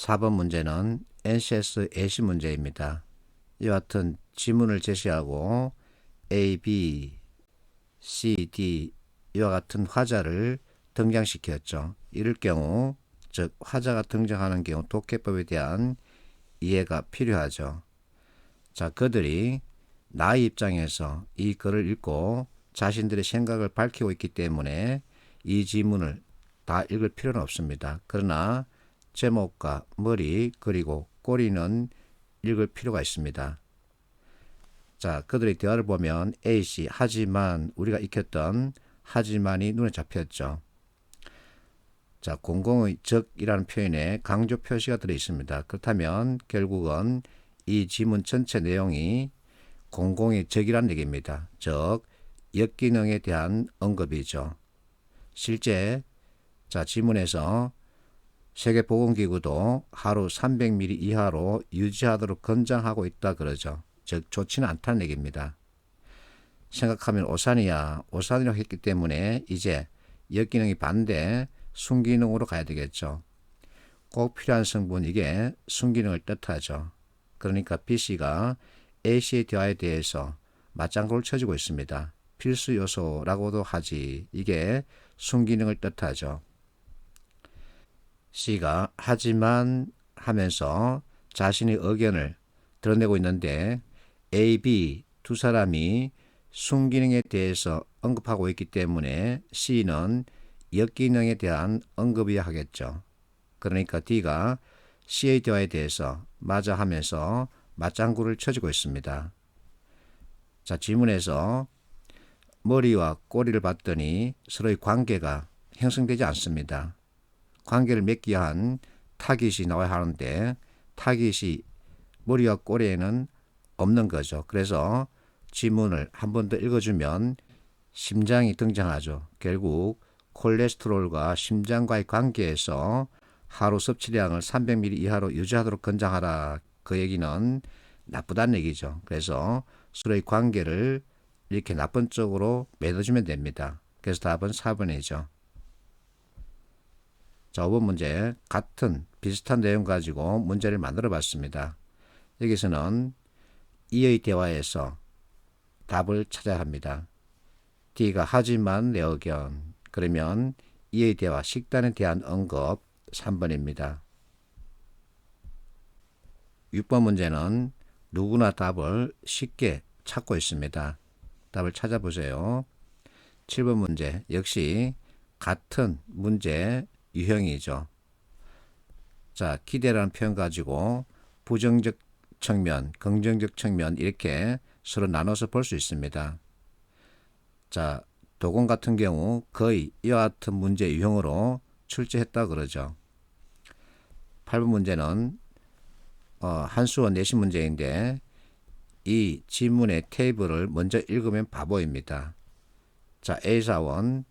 4번 문제는 NCS 예시 문제입니다. 이와 같은 지문을 제시하고 A, B, C, D 이와 같은 화자를 등장시켰죠. 이럴 경우 즉 화자가 등장하는 경우 독해법에 대한 이해가 필요하죠. 자, 그들이 나의 입장에서 이 글을 읽고 자신들의 생각을 밝히고 있기 때문에 이 지문을 다 읽을 필요는 없습니다. 그러나 제목과 머리 그리고 꼬리는 읽을 필요가 있습니다. 자, 그들의 대화를 보면 A씨 하지만 우리가 익혔던 하지만이 눈에 잡혔죠. 자, 공공의 적이라는 표현에 강조 표시가 들어 있습니다. 그렇다면 결국은 이 지문 전체 내용이 공공의 적이라는 얘기입니다. 즉, 역기능에 대한 언급이죠. 실제 자, 지문에서 세계보건기구도 하루 300ml 이하로 유지하도록 권장하고 있다 그러죠. 즉 좋지는 않다는 얘기입니다. 생각하면 오산이라고 했기 때문에 이제 역기능이 반대 순기능으로 가야 되겠죠. 꼭 필요한 성분 이게 순기능을 뜻하죠. 그러니까 B씨가 A씨의 대화에 대해서 맞장구를 쳐주고 있습니다. 필수 요소라고도 하지 이게 순기능을 뜻하죠. C가 하지만 하면서 자신의 의견을 드러내고 있는데 A, B 두 사람이 순기능에 대해서 언급하고 있기 때문에 C는 역기능에 대한 언급이어야 하겠죠. 그러니까 D가 C의 대화에 대해서 맞아 하면서 맞장구를 쳐주고 있습니다. 자, 지문에서 머리와 꼬리를 봤더니 서로의 관계가 형성되지 않습니다. 관계를 맺기 위한 타깃이 나와야 하는데 타깃이 머리와 꼬리에는 없는 거죠. 그래서 지문을 한 번 더 읽어주면 심장이 등장하죠. 결국 콜레스테롤과 심장과의 관계에서 하루 섭취량을 300ml 이하로 유지하도록 권장하라. 그 얘기는 나쁘다는 얘기죠. 그래서 서로의 관계를 이렇게 나쁜 쪽으로 맺어주면 됩니다. 그래서 답은 4번이죠. 자, 5번 문제 같은 비슷한 내용 가지고 문제를 만들어 봤습니다. 여기서는 이의 대화에서 답을 찾아야 합니다. D가 하지만 내 의견 그러면 이의 대화 식단에 대한 언급 3번입니다. 6번 문제는 누구나 답을 쉽게 찾고 있습니다. 답을 찾아보세요. 7번 문제 역시 같은 문제 유형이죠. 자, 기대라는 표현 가지고 부정적 측면, 긍정적 측면 이렇게 서로 나눠서 볼 수 있습니다. 자, 도공 같은 경우 거의 이와 같은 문제 유형으로 출제했다 그러죠. 8번 문제는 한수원 내신 문제인데 이 지문의 테이블을 먼저 읽으면 바보입니다. 자, A사원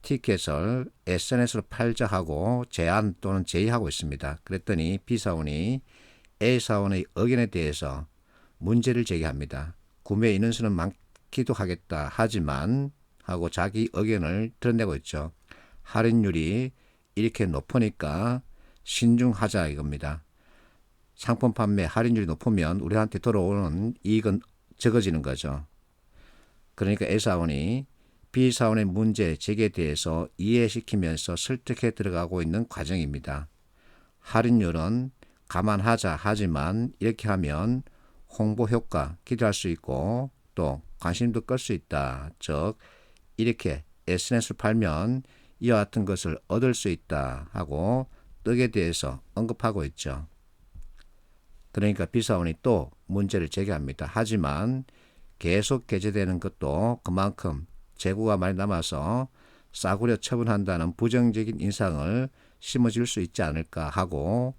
티켓을 SNS로 팔자 하고 제안 또는 제의하고 있습니다. 그랬더니 B사원이 A사원의 의견에 대해서 문제를 제기합니다. 구매 인원수는 많기도 하겠다. 하지만 하고 자기 의견을 드러내고 있죠. 할인율이 이렇게 높으니까 신중하자 이겁니다. 상품 판매 할인율이 높으면 우리한테 돌아오는 이익은 적어지는 거죠. 그러니까 A사원이 B사원의 문제 제기에 대해서 이해시키면서 설득해 들어가고 있는 과정입니다. 할인율은 감안하자 하지만 이렇게 하면 홍보 효과 기대할 수 있고 또 관심도 끌 수 있다. 즉 이렇게 SNS를 팔면 이와 같은 것을 얻을 수 있다 하고 떡에 대해서 언급하고 있죠. 그러니까 B사원이 또 문제를 제기합니다. 하지만 계속 게재되는 것도 그만큼 재고가 많이 남아서 싸구려 처분한다는 부정적인 인상을 심어줄 수 있지 않을까 하고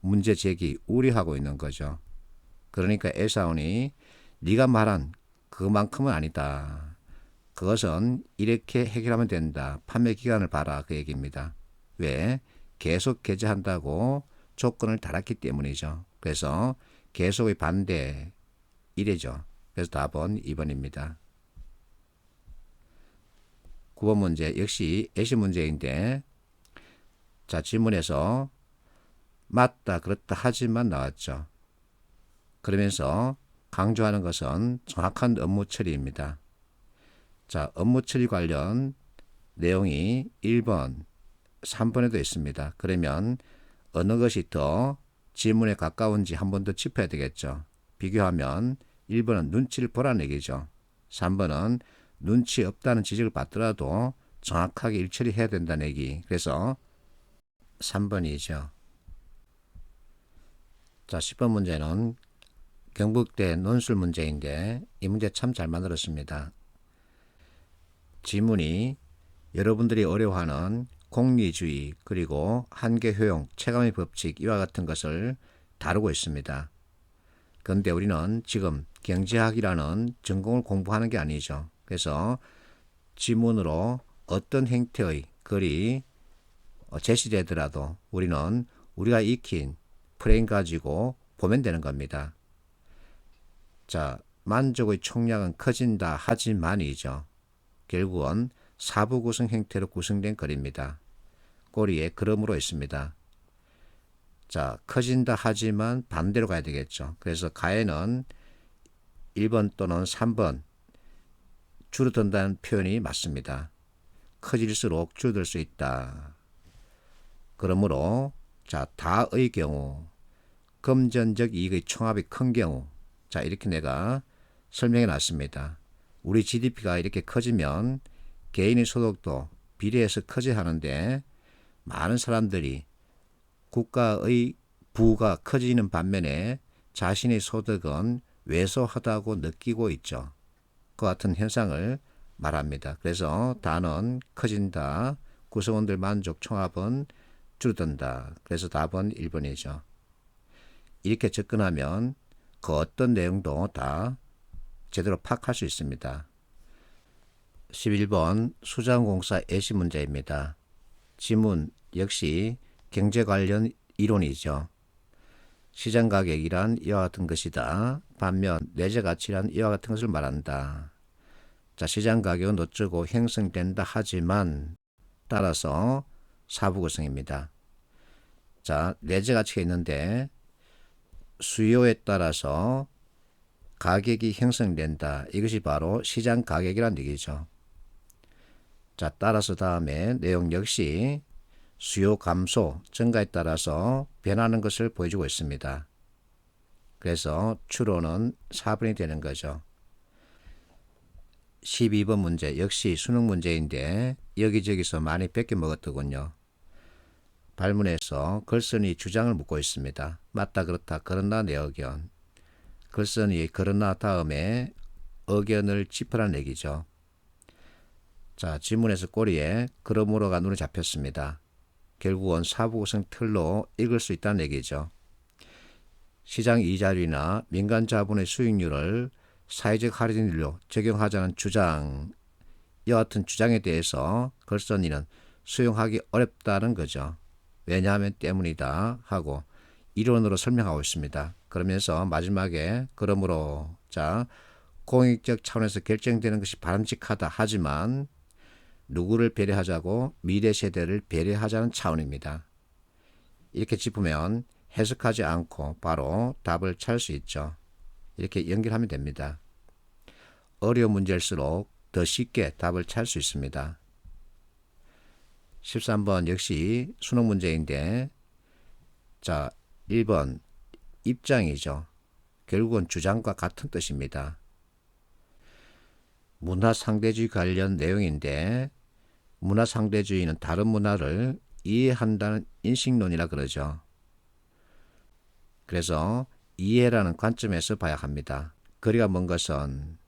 문제 제기 우려하고 있는 거죠. 그러니까 A사원이 네가 말한 그만큼은 아니다. 그것은 이렇게 해결하면 된다. 판매 기간을 봐라 그 얘기입니다. 왜? 계속 게재한다고 조건을 달았기 때문이죠. 그래서 계속의 반대 이래죠. 그래서 답은 2번입니다. 9번 문제 역시 예시 문제인데 자, 질문에서 맞다, 그렇다 하지만 나왔죠. 그러면서 강조하는 것은 정확한 업무 처리입니다. 자, 업무 처리 관련 내용이 1번, 3번에도 있습니다. 그러면 어느 것이 더 질문에 가까운지 한 번 더 짚어야 되겠죠. 비교하면 1번은 눈치를 보라는 얘기죠. 3번은 눈치 없다는 지적을 받더라도 정확하게 일처리해야 된다는 얘기. 그래서 3번이죠. 자, 10번 문제는 경북대 논술 문제인데 이 문제 참 잘 만들었습니다. 지문이 여러분들이 어려워하는 공리주의 그리고 한계 효용, 체감의 법칙 이와 같은 것을 다루고 있습니다. 그런데 우리는 지금 경제학이라는 전공을 공부하는 게 아니죠. 그래서 지문으로 어떤 형태의 글이 제시되더라도 우리는 우리가 익힌 프레임 가지고 보면 되는 겁니다. 자, 만족의 총량은 커진다 하지만이죠. 결국은 사부 구성 형태로 구성된 글입니다. 꼬리에 그러므로 있습니다. 자, 커진다 하지만 반대로 가야 되겠죠. 그래서 가에는 1번 또는 3번 줄어든다는 표현이 맞습니다. 커질수록 줄어들 수 있다. 그러므로 자, 다의 경우 금전적 이익의 총합이 큰 경우 자, 이렇게 내가 설명해 놨습니다. 우리 GDP가 이렇게 커지면 개인의 소득도 비례해서 커져야 하는데 많은 사람들이 국가의 부가 커지는 반면에 자신의 소득은 왜소하다고 느끼고 있죠. 그 같은 현상을 말합니다. 그래서 다는 커진다, 구성원들 만족 총합은 줄어든다. 그래서 답은 1번이죠. 이렇게 접근하면 그 어떤 내용도 다 제대로 파악할 수 있습니다. 11번 수자원공사 예시 문제입니다. 지문 역시 경제 관련 이론이죠. 시장 가격이란 이와 같은 것이다. 반면 내재 가치란 이와 같은 것을 말한다. 자, 시장 가격은 어쩌고 형성된다 하지만 따라서 사부 구성입니다. 자, 내재 가치가 있는데 수요에 따라서 가격이 형성된다. 이것이 바로 시장 가격이란 얘기죠. 자, 따라서 다음에 내용 역시 수요 감소, 증가에 따라서 변하는 것을 보여주고 있습니다. 그래서 추론은 4번이 되는 거죠. 12번 문제 역시 수능 문제인데 여기저기서 많이 뺏겨 먹었더군요. 발문에서 글쓴이 주장을 묻고 있습니다. 맞다 그렇다 그러나 내 의견. 글쓴이 그러나 다음에 의견을 짚으라는 얘기죠. 자, 지문에서 꼬리에 그러므로가 눈에 잡혔습니다. 결국은 사부구성 틀로 읽을 수 있다는 얘기죠. 시장 이자율이나 민간 자본의 수익률을 사회적 할인율로 적용하자는 주장, 이와 같은 주장에 대해서 글쓴이는 수용하기 어렵다는 거죠. 왜냐하면 때문이다 하고 이론으로 설명하고 있습니다. 그러면서 마지막에 그러므로 자, 공익적 차원에서 결정되는 것이 바람직하다 하지만 누구를 배려하자고 미래 세대를 배려하자는 차원입니다. 이렇게 짚으면 해석하지 않고 바로 답을 찾을 수 있죠. 이렇게 연결하면 됩니다. 어려운 문제일수록 더 쉽게 답을 찾을 수 있습니다. 13번 역시 수능 문제인데 자, 1번 입장이죠. 결국은 주장과 같은 뜻입니다. 문화상대주의 관련 내용인데 문화상대주의는 다른 문화를 이해한다는 인식론이라 그러죠. 그래서 이해라는 관점에서 봐야 합니다. 거리가 먼 것은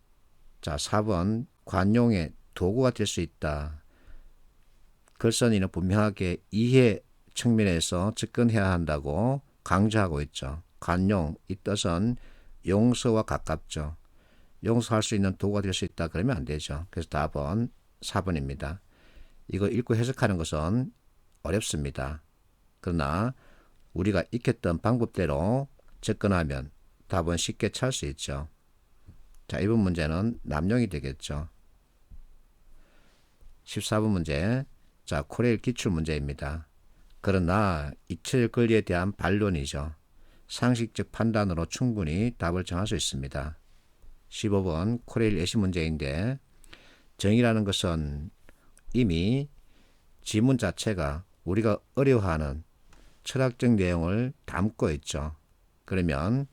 자, 4번 관용의 도구가 될 수 있다. 글쓴이는 분명하게 이해 측면에서 접근해야 한다고 강조하고 있죠. 관용, 이 뜻은 용서와 가깝죠. 용서할 수 있는 도구가 될 수 있다 그러면 안 되죠. 그래서 답은 4번입니다. 이거 읽고 해석하는 것은 어렵습니다. 그러나 우리가 익혔던 방법대로 접근하면 답은 쉽게 찾을 수 있죠. 자, 이번 문제는 남용이 되겠죠. 14번 문제. 자, 코레일 기출 문제입니다. 그러나 잊혀질 권리에 대한 반론이죠. 상식적 판단으로 충분히 답을 정할 수 있습니다. 15번 코레일 예시 문제인데 정의라는 것은 이미 지문 자체가 우리가 어려워하는 철학적 내용을 담고 있죠. 그러면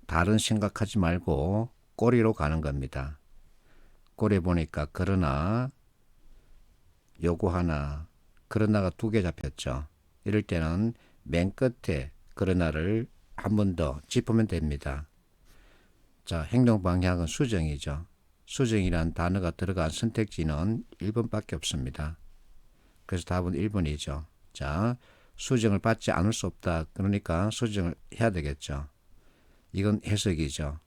다른 생각하지 말고 꼬리로 가는 겁니다. 꼬리 보니까 그러나, 요구하나, 그러나가 2개 잡혔죠. 이럴 때는 맨 끝에 그러나를 한 번 더 짚으면 됩니다. 자, 행동 방향은 수정이죠. 수정이란 단어가 들어간 선택지는 1번밖에 없습니다. 그래서 답은 1번이죠. 자, 수정을 받지 않을 수 없다. 그러니까 수정을 해야 되겠죠. 이건 해석이죠.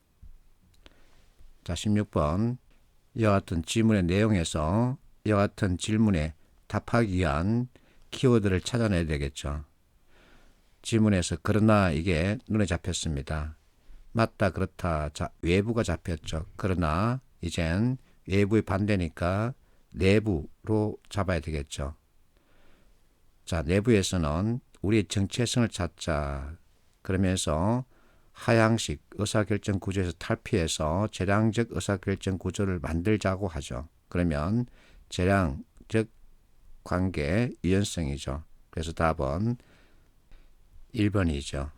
자, 16번. 이와 같은 지문의 내용에서 이와 같은 질문에 답하기 위한 키워드를 찾아내야 되겠죠. 지문에서 그러나 이게 눈에 잡혔습니다. 맞다, 그렇다. 자, 외부가 잡혔죠. 그러나 이젠 외부의 반대니까 내부로 잡아야 되겠죠. 자, 내부에서는 우리의 정체성을 찾자. 그러면서 하향식 의사결정 구조에서 탈피해서 재량적 의사결정 구조를 만들자고 하죠. 그러면 재량적 관계 유연성이죠. 그래서 답은 1번이죠.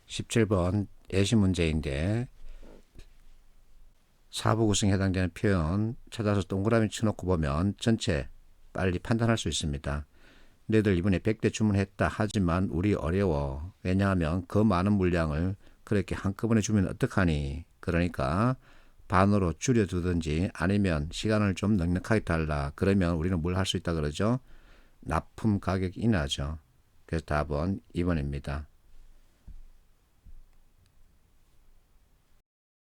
17번 예시 문제인데 4부 구성에 해당되는 표현 찾아서 동그라미 쳐놓고 보면 전체 빨리 판단할 수 있습니다. 너희들 이번에 100대 주문했다. 하지만 우리 어려워. 왜냐하면 그 많은 물량을 그렇게 한꺼번에 주면 어떡하니. 그러니까 반으로 줄여두든지 아니면 시간을 좀 넉넉하게 달라. 그러면 우리는 뭘 할 수 있다 그러죠? 납품 가격 인하죠. 그래서 답은 2번입니다.